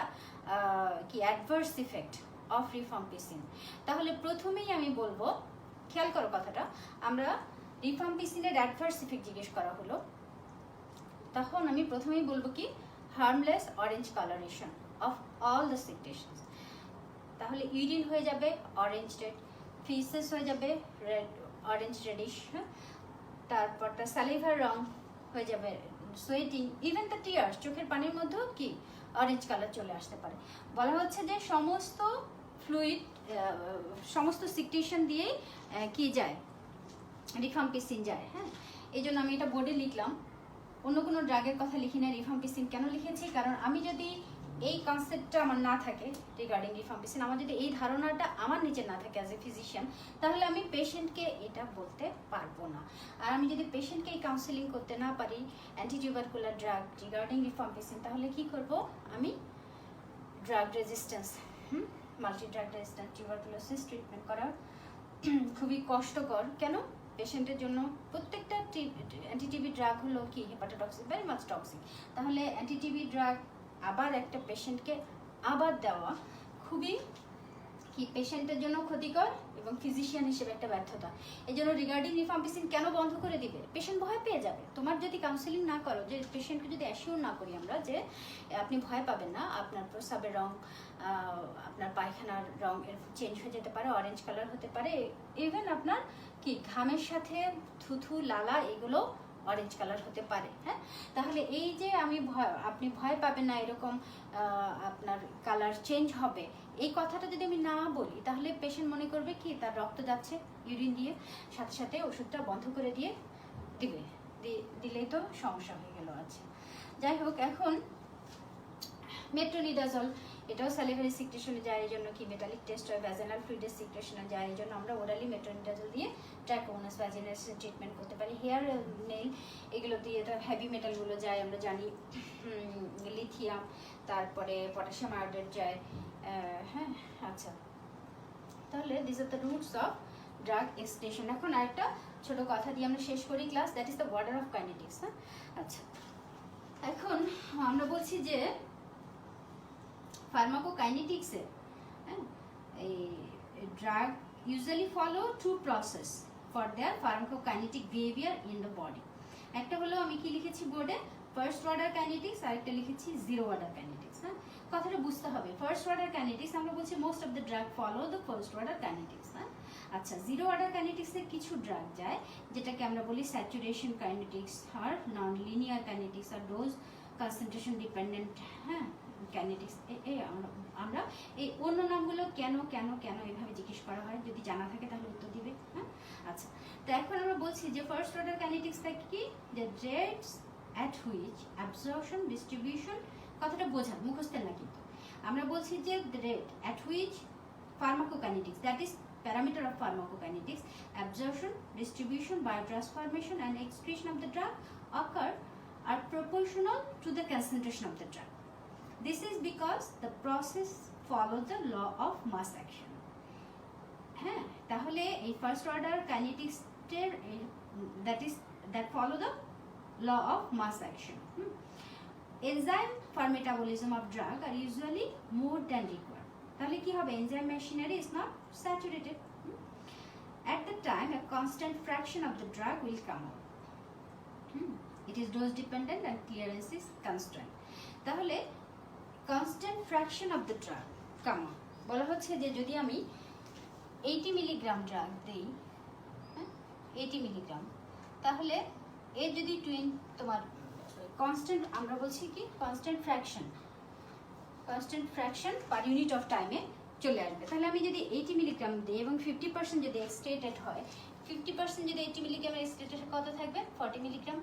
A: কি অ্যাডভার্স ইফেক্ট অফ রিফাম্পিসিন, তাহলে প্রথমেই আমি বলবো, খেয়াল করো কথাটা, আমরা রিফাম্পিসিনের অ্যাডভার্স ইফেক্ট জিজ্ঞেস করা হলো, তখন আমি প্রথমেই বলবো কি? Harmless orange colouration of all the সিক্রেশনস। তাহলে ইউরিন হয়ে যাবে অরেঞ্জ রেড, ফিসেস হয়ে যাবে রেড, অরেঞ্জ রেডিশ, তারপরটা সালিভার রং হয়ে যাবে, সোয়েটিং, ইভেন দ্য টিয়ার্স, চোখের পানির মধ্যেও কি অরেঞ্জ কালার চলে আসতে পারে। বলা হচ্ছে যে সমস্ত ফ্লুইড, সমস্ত সিক্রেশন দিয়ে কি যায়? রিফাম্পিসিন যায়। হ্যাঁ, এই জন্য আমি এটা বোর্ডে লিখলাম, অন্য কোনো ড্রাগের কথা লিখি না, রিফাম্পিসিন কেন লিখেছি? কারণ আমি যদি এই কনসেপ্টটা আমার না থাকে রিগার্ডিং রিফাম্পিসিন, আমার যদি এই ধারণাটা আমার নিচে না থাকে অ্যাজ এ ফিজিশিয়ান, তাহলে আমি পেশেন্টকে এটা বলতে পারবো না। আর আমি যদি পেশেন্টকে এই কাউন্সেলিং করতে না পারি anti tubercular drug regarding rifampicin, তাহলে কি করব আমি drug resistance, multi drug resistant tuberculosis treatment করা খুবই কষ্টকর। কেন? পেশেন্টের জন্য প্রত্যেকটা অ্যান্টিটিবি ড্রাগ হলো কি হেপাটোটক্সিক, ভেরি মাচ টক্সিক। তাহলে অ্যান্টিটিবি ড্রাগ আবার একটা পেশেন্টকে আবার দেওয়া খুবই কি পেশেন্টের জন্য ক্ষতিকর এবং ফিজিশিয়ান হিসেবে একটা ব্যর্থতা। এই জন্য রিগার্ডিং রিফাম্পিসিন কেন বন্ধ করে দিবে? পেশেন্ট ভয় পেয়ে যাবে। তোমার যদি কাউন্সেলিং না করো, যে পেশেন্টকে যদি অ্যাসিওর না করি আমরা যে আপনি ভয় পাবেন না, আপনার প্রস্রাবের রং, আপনার পায়খানার রং এর চেঞ্জ হয়ে যেতে পারে, অরেঞ্জ কালার হতে পারে, ইভেন আপনার কি ঘামের সাথে থুথু লালা এগুলো অরেঞ্জ কালার হতে পারে। হ্যাঁ, তাহলে এই যে আপনি ভয় পাবেন না এরকম আপনার কালার চেঞ্জ হবে, এই কথাটা যদি আমি না বলি, তাহলে পেশেন্ট মনে করবে কি তার রক্ত যাচ্ছে ইউরিন দিয়ে, সাথে সাথে ওষুধটা বন্ধ করে দিলেই তো সমস্যা হয়ে গেল। আছে, যাই হোক, এখন মেট্রোনিডাজল এটাও স্যালিভারি সিক্রেশনে যায়, এই জন্য কি মেটালিক টেস্ট হয়, ভ্যাজিনাল ফ্লুইডের সিক্রেশনে যায়, এই জন্য আমরা ওরালি মেট্রোনিডাজল দিয়ে ট্রাইকোমোনাস ভ্যাজিনাস ট্রিটমেন্ট করতে পারি। হেয়ার নেইল এগুলো দিয়ে এটা হেভি মেটালগুলো যায়, আমরা জানি লিথিয়াম, তারপরে পটাশিয়াম আয়োডাইড যায়। হ্যাঁ, আচ্ছা, তাহলে this are the roots of drug excretion. এখন আরেকটা ছোট কথা দিয়ে আমরা শেষ করি class, that is the order of kinetics. হ্যাঁ, আচ্ছা, এখন আমরা বলছি যে ফার্মাকোকাইনেটিক্সে এই drug usually follow to process for their pharmacokinetic behaviour in the body. একটা হলো আমি কি লিখেছি বোর্ডে, ফার্স্ট অর্ডার কাইনেটিক্স, আরেকটা লিখেছি জিরো অর্ডার কাইনেটিক্স। হ্যাঁ, কথাটা বুঝতে হবে। ফার্স্ট অর্ডার কাইনেটিক্স আমরা বলছি most of the drug follow the first order kinetics. হ্যাঁ, আচ্ছা, জিরো অর্ডার কাইনেটিক্সে কিছু ড্রাগ যায় যেটাকে আমরা বলি স্যাচুরেশন কাইনেটিক্স আর নন লিনিয়ার কাইনেটিক্স আর ডোজ কনসেন্ট্রেশন ডিপেন্ডেন্ট। হ্যাঁ, কাইনেটিক্স আমরা এই অন্য নামগুলো কেন কেন কেন এভাবে জিজ্ঞেস করা হয়, যদি জানা থাকে তাহলে উত্তর দিবে। হ্যাঁ, আচ্ছা, তো এখন আমরা বলছি যে ফার্স্ট অর্ডার কাইনেটিক্সটা কি, যে rates at which absorption distribution, কথাটা বোঝা মুখস্থের না, কিন্তু আমরা বলছি যে rate at which pharmacokinetics, that is parameter of pharmacokinetics, absorption, distribution, biotransformation and excretion of the drug occur are proportional to the concentration of the drug. This is because the process follows the law of mass action. হ্যাঁ, তাহলে এই first order কাইনেটিক্সের that follow the law of mass action. Enzyme for metabolism of drug are usually more than required. তাহলে কি হবে, enzyme machinery is not saturated. At the time a constant fraction of the drug will come out. It is dose dependent and clearance is constrained. তাহলে constant fraction of the drug come out বলা হচ্ছে যে যদি আমি 80 milligram drug দেই, 80 milligram, তাহলে এর যদি তোমার কনস্ট্যান্ট, আমরা বলছি কি constant fraction per unit of টাইমে চলে আসবে। তাহলে আমি যদি 80 মিলিগ্রাম দিই এবং 50% যদি এক্সট্রেটেড হয়, 50% যদি 80 মিলিগ্রামের এক্সট্রেটেড কত থাকবে, 40 মিলিগ্রাম।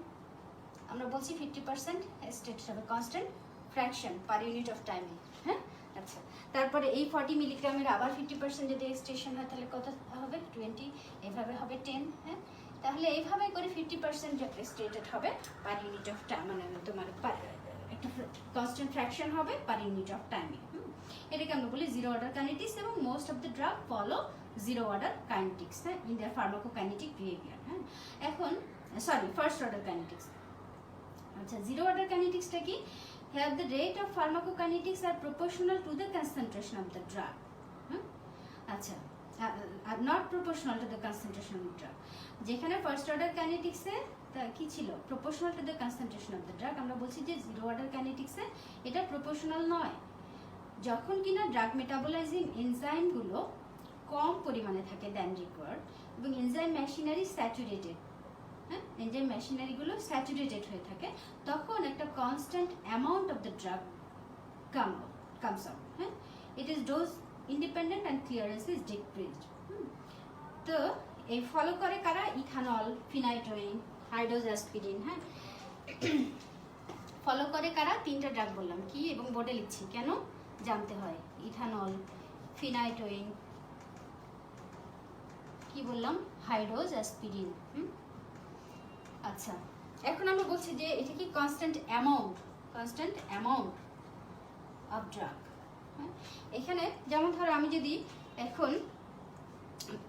A: আমরা বলছি 50% এক্সট্রেটেড হবে constant fraction per unit of টাইমে। হ্যাঁ, আচ্ছা, তারপরে এই 40 মিলিগ্রামের আবার 50% যদি এক্সট্রেশন হয় তাহলে কত হবে, 20, এভাবে হবে 10। হ্যাঁ, তাহলে এইভাবে করে 50% এক্সট্রেটেড হবে পার ইউনিট অফ টাইম, মানে তোমার একটা কনস্ট্যান্ট ফ্র্যাকশন হবে পার ইউনিট অফ টাইমে। এটাকে আমরা বলি জিরো অর্ডার কাইনেটিক্স, এবং most of the drug follow zero order kinetics in their pharmacokinetic behaviour. হ্যাঁ, এখন ফার্স্ট অর্ডার কাইনেটিক্স। আচ্ছা, জিরো অর্ডার কাইনেটিক্সটা কি, here the rate of pharmacokinetics are proportional to the concentration of the drug. আচ্ছা, are not proportional to the concentration of the drug. যেখানে first order কাইনেটিক্সে কি ছিল, proportional to the concentration of the drug, আমরা বলছি যে zero order কাইনেটিক্সে এটা proportional নয়। যখন কিনা ড্রাগ মেটাবলাইজিং এনজাইমগুলো কম পরিমাণে থাকে দ্যান রিকোয়ার্ড এবং এনজাইম মেশিনারি স্যাচুরেটেড, হ্যাঁ, এনজাইম মেশিনারিগুলো স্যাচুরেটেড হয়ে থাকে, তখন একটা constant amount of the drug comes out. হ্যাঁ, it is dose independent and clearance is decreased. তো এই ফলো করে কারা, ইথানল, ফিনাইট্রোইন, হাইড্রোজ অ্যাসপিরিন। হ্যাঁ, ফলো করে কারা? 3টা ড্রাগ বললাম কি, এবং বোর্ডে লিখছি কেন জানতে হয়। ইথানল, ফিনাইটোইন, কি বললাম, হাইড্রোজ অ্যাসপিরিন। আচ্ছা, এখন আমরা বলছি যে এটা কি কনস্ট্যান্ট অ্যামাউন্ট অফ ড্রাগ। এখানে যেমন ধরো আমি যদি এখন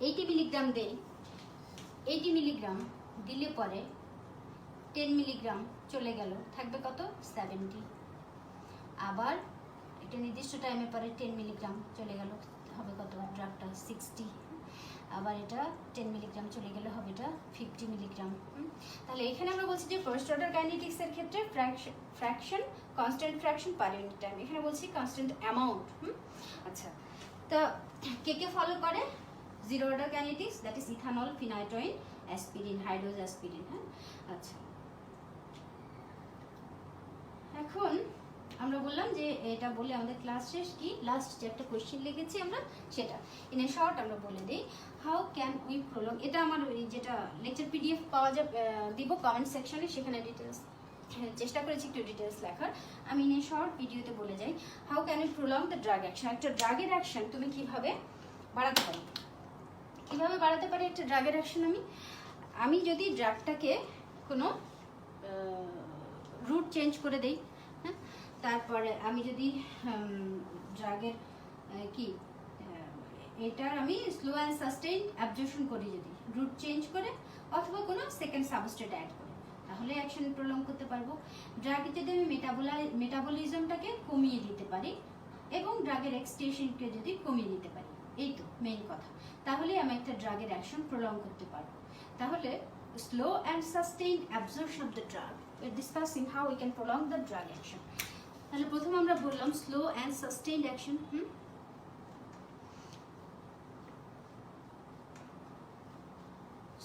A: 80 মিলিগ্রাম দেই, 80 মিলিগ্রাম দিলে পরে 10 মিলিগ্রাম চলে গেল, থাকবে কত? 70। আবার একটা নির্দিষ্ট টাইমের পরে 10 মিলিগ্রাম চলে গেল, হবে কত? ড্রাগটা 60। আবার এটা 10 মিলিগ্রাম চলে গেলে হবে এটা 50 মিলিগ্রাম। তাহলে এখানে আমরা বলছি যে ফার্স্ট অর্ডার কাইনেটিক্সের ক্ষেত্রে fraction, constant fraction per unit time. এখানে বলছি কনস্ট্যান্ট অ্যামাউন্ট। আচ্ছা, তো কে ফলো করে zero order kinetics? That is ethanol, phenytoin, aspirin, high dose aspirin. হ্যাঁ, আচ্ছা, এখন আমরা বললাম যে এটা বলে আমাদের ক্লাস শেষ। কি লাস্ট যে একটা কোয়েশ্চেন লিখেছি আমরা, সেটা ইন এ শর্ট আমরা বলে দিই, হাউ ক্যান উই প্রলং। এটা আমার ওই যেটা লেকচার পিডিএফ পাওয়া যাবে, দিব কমেন্ট সেকশনে, সেখানে ডিটেলস চেষ্টা করেছি একটু ডিটেলস লেখার। আমি ইন এ শর্ট ভিডিওতে বলে যাই, how can we prolong the drug action. একটা ড্রাগের অ্যাকশন তুমি কিভাবে বাড়াতে পারি, কিভাবে বাড়াতে পারি একটা ড্রাগের অ্যাকশন। আমি যদি ড্রাগটাকে কোনো রুট চেঞ্জ করে দেই, হ্যাঁ, তারপরে আমি যদি ড্রাগের কি এটার আমি স্লো অ্যান্ড সাস্টেইন অ্যাবজর্পশন করি, যদি রুট চেঞ্জ করে অথবা কোনো সেকেন্ড সাবস্ট্রেট অ্যাড করে, তাহলে অ্যাকশন প্রলং করতে পারবো। ড্রাগের যদি আমি মেটাবলিজমটাকে কমিয়ে দিতে পারি এবং ড্রাগের এক্সটেনশনকে যদি কমিয়ে দিতে পারি, এই তো মেইন কথা, তাহলে আমি একটা ড্রাগের অ্যাকশন প্রলং করতে পারবো। তাহলে slow and sustained absorption of the drug. We're discussing how we can prolong the drug action. তাহলে প্রথম আমরা বললাম slow and sustained action.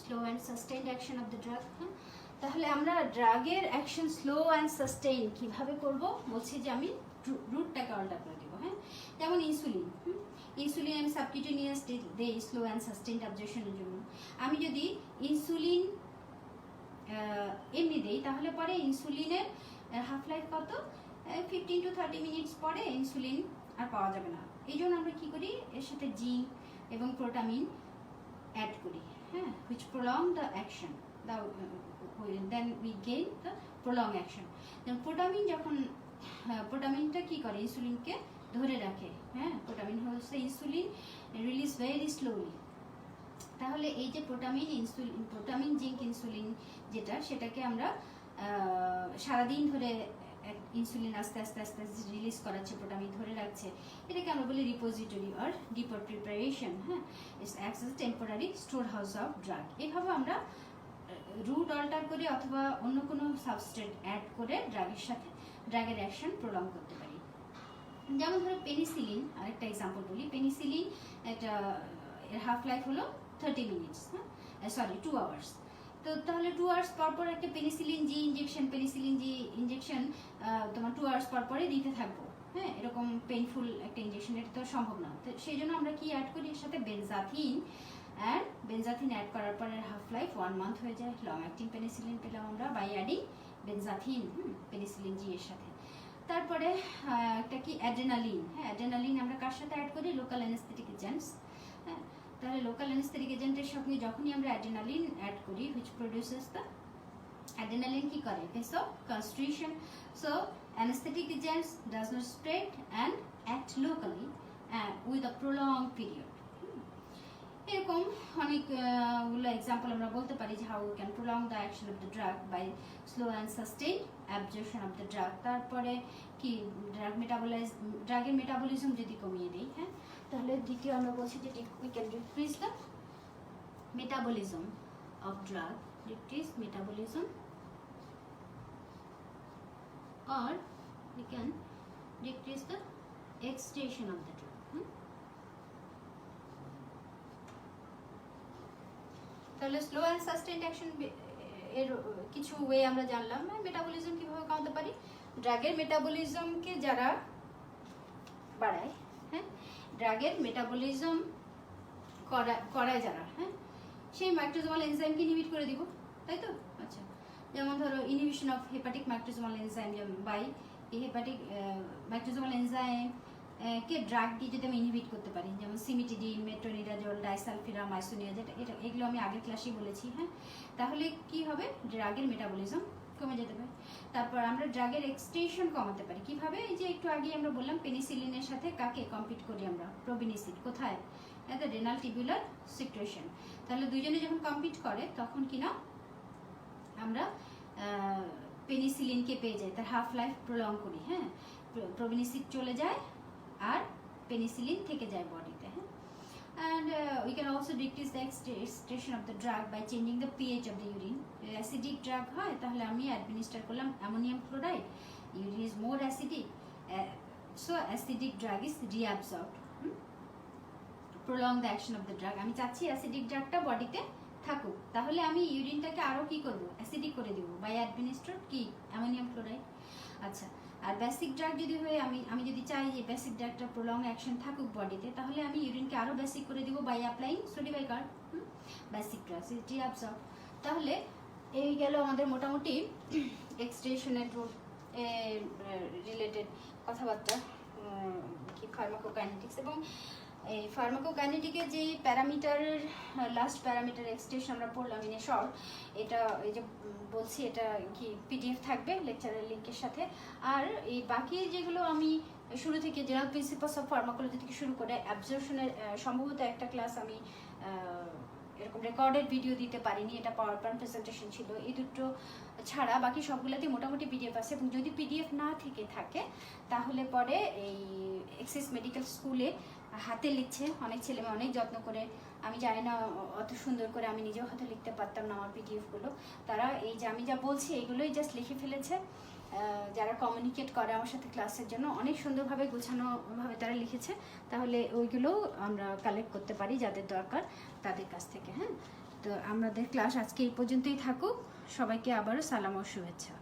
A: Slow and sustained action of the drug. তাহলে আমরা ড্রাগের অ্যাকশন স্লো অ্যান্ড সাস্টেইন কিভাবে করব? বলছি যে আমি রুটটাকে অল্টার করে দেবো। হ্যাঁ, যেমন ইনসুলিন, ইনসুলিন আমি সাবকিউটেনিয়াস দেই স্লো অ্যান্ড সাস্টেইন অ্যাবজর্পশনের জন্য। আমি যদি ইনসুলিন এমনি দেই, তাহলে পরে ইনসুলিনের হাফ লাইফ কত? 15 to 30 মিনিটস পরে ইনসুলিন আর পাওয়া যাবে না। এই জন্য আমরা কি করি, এর সাথে জিঙ্ক এবং প্রোটামিন অ্যাড করি, হ্যাঁ, which prolong the action, then we gain the prolong action. then protamine যখন, প্রোটামিনটা কি করে, ইনসুলিনকে ধরে রাখে। হ্যাঁ, প্রোটামিন হচ্ছে ইনসুলিন রিলিজ ভেরি স্লোলি। তাহলে এই যে প্রোটামিন জিঙ্ক ইনসুলিন যেটা, সেটাকে আমরা সারাদিন ধরে ইনসুলিন আস্তে আস্তে আস্তে আস্তে রিলিজ করাচ্ছে, প্রোটামিন ধরে রাখছে, এটাকে আমরা বলি রিপোজিটরি অর ডিপো প্রিপারেশন। হ্যাঁ, it's acts as temporary store house of drug. এভাবে আমরা রুট অল্টার করে অথবা অন্য কোনো সাবস্ট্রেট অ্যাড করে ড্রাগের সাথে ড্রাগের অ্যাকশন প্রলং করতে পারি। যেমন ধরো পেনিসিলিন, আরেকটা এক্সাম্পল বলি। পেনিসিলিন একটা এর হাফ লাইফ হলো 30 মিনিটস, হ্যাঁ, সরি 2 আওয়ার্স। তো তাহলে 2 আওয়ার্স পর পর একটা পেনিসিলিন জি ইঞ্জেকশন তোমার 2 আওয়ার্স পর পরে দিতে থাকবো। হ্যাঁ, এরকম পেইনফুল একটা ইঞ্জেকশন এটা তো সম্ভব না। তো সেই জন্য আমরা কি অ্যাড করি এর সাথে? বেনজাথিন। অ্যান্ড বেনজাথিন অ্যাড করার পরে হাফ লাইফ 1 মান্থ হয়ে যায়। লং অ্যাক্টিং পেনিসিলিন পেলাম আমরা by adding benzathine penicillin G এর সাথে। তারপরে একটা কি অ্যাড্রেনালিন। হ্যাঁ, অ্যাড্রেনালিন আমরা কার সাথে অ্যাড করি? Local anaesthetic agents. হ্যাঁ, তাহলে লোকাল অ্যানেস্থেটিক এজেন্টের সঙ্গে যখনই আমরা অ্যাড্রেনালিন অ্যাড করি, হুইচ প্রডিউসেস দ্য adrenaline কি করে? vasoconstriction. So anesthetic agents does not spread and act locally with a prolonged period. এরকম অনেকগুলো এক্সাম্পল আমরা বলতে পারি যে how we can prolong the action of the drug by slow and sustain absorption of the drug. তারপরে কি ড্রাগের metabolism যদি কমিয়ে দেই, হ্যাঁ, তাহলে দ্বিতীয় আমরা বলছি যে we can decrease the metabolism of drug, decrease metabolism, or we can decrease the extension of the drug. তাহলে স্লো অ্যান্ড সাস্টেইনড অ্যাকশন এর কিছু ওয়ে আমরা জানলাম। মেটাবলিজম কিভাবে কমাতে পারি? ড্রাগের মেটাবলিজমকে যারা বাড়ায়, হ্যাঁ, ড্রাগের মেটাবলিজম করায় যারা, হ্যাঁ, সেই মাইক্রোজোমাল এনজাইমকে ইনহিবিট করে দিব, তাই তো? আচ্ছা, যেমন ধরো ইনহিবিশন অফ হেপাটিক ম্যাক্রোজোমাল এনজাইম, যেমন বাই এই হেপাটিক ম্যাক্রোজোমাল এনজাইম কে ড্রাগ দিয়ে যদি আমি ইনহিবিট করতে পারি, যেমন সিমিটিডিন, মেট্রোনিডাজল, ডাইসালফিরাম, আইসোনিয়াজেন, এটা এগুলো আমি আগের ক্লাসেই বলেছি। হ্যাঁ, তাহলে কি হবে, ড্রাগের মেটাবলিজম কমে যেতে পারে। তারপর আমরা ড্রাগের এক্সটেনশন কমাতে পারি কিভাবে, এই যে একটু আগে আমরা বললাম পেনিসিলিনের সাথে কাকে কম্পিট করি আমরা, প্রোবিনিসিড, কোথায়, দ্য রেনাল টিবিউলার সিক্রেশন। তাহলে দুইজনে যখন কম্পিট করে তখন কিনা আমরা পেনিসিলিনকে পেয়ে যাই, তার হাফ লাইফ প্রলং করি। হ্যাঁ, প্রোবিনিসিড চলে যায় আর পেনিসিলিন থেকে যায় বডিতে। হ্যাঁ, and we can also decrease the excretion of the drug by changing the pH of the urine. Acidic drug হয় তাহলে আমি administer করলাম ammonium chloride, urine is more acidic, so acidic drug is reabsorbed. Prolong the action of the drug, আমি চাচ্ছি acidic ড্রাগটা বডিতে থাকুক, তাহলে আমি ইউরিনটাকে আরো কি করব, অ্যাসিডিক করে দেব বাই অ্যাডমিনিস্ট্রেট কি অ্যামোনিয়াম ক্লোরাইড। আচ্ছা, আর বেসিক ড্রাগ যদি হয়, আমি যদি চাই যে বেসিক ড্রাগটা প্রলং অ্যাকশন থাকুক বডিতে, তাহলে আমি ইউরিনকে আরো বেসিক করে দিব by applying soda bicarb. Basic drugs is reabsorb. তাহলে এই গেল আমাদের মোটামুটি এক্সট্রেশনের রিলেটেড কথাবার্তা, কি ফার্মাকোকাইনেটিক্স এবং এই ফার্মাকোকাইনেটিকের যে প্যারামিটারের লাস্ট প্যারামিটার এক্সটেনশন আমরা পড়লাম ইন এ শর্ট, এটা এই যে বলছি এটা কি পিডিএফ থাকবে লেকচারের লিঙ্কের সাথে। আর এই বাকি যেগুলো আমি শুরু থেকে জেনারেল প্রিন্সিপালস অফ ফার্মাকোলজি থেকে শুরু করে অ্যাবজর্পশনের সম্ভবত একটা ক্লাস আমি এরকম রেকর্ডেড ভিডিও দিতে পারিনি, এটা পাওয়ার পয়েন্ট প্রেজেন্টেশন ছিল। এই দুটো ছাড়া বাকি সবগুলোতে মোটামুটি পিডিএফ আছে, এবং যদি পিডিএফ না থেকে থাকে তাহলে পরে এই এক্সিস মেডিকেল স্কুলে হাতে লিখছে অনেক ছেলেমেয়ে অনেক যত্ন করে, আমি জানি না অত সুন্দর করে আমি নিজেও হয়তো লিখতে পারতাম না আমার পিডিএফগুলো, তারা এই যে আমি যা বলছি এইগুলোই জাস্ট লিখে ফেলেছে। যারা কমিউনিকেট করে আমার সাথে ক্লাসের জন্য অনেক সুন্দরভাবে গোছানোভাবে তারা লিখেছে, তাহলে ওইগুলো আমরা কালেক্ট করতে পারি যাদের দরকার তাদের কাছ থেকে। হ্যাঁ, তো আমাদের ক্লাস আজকে এই পর্যন্তই থাকুক, সবাইকে আবারও সালাম ও শুভেচ্ছা।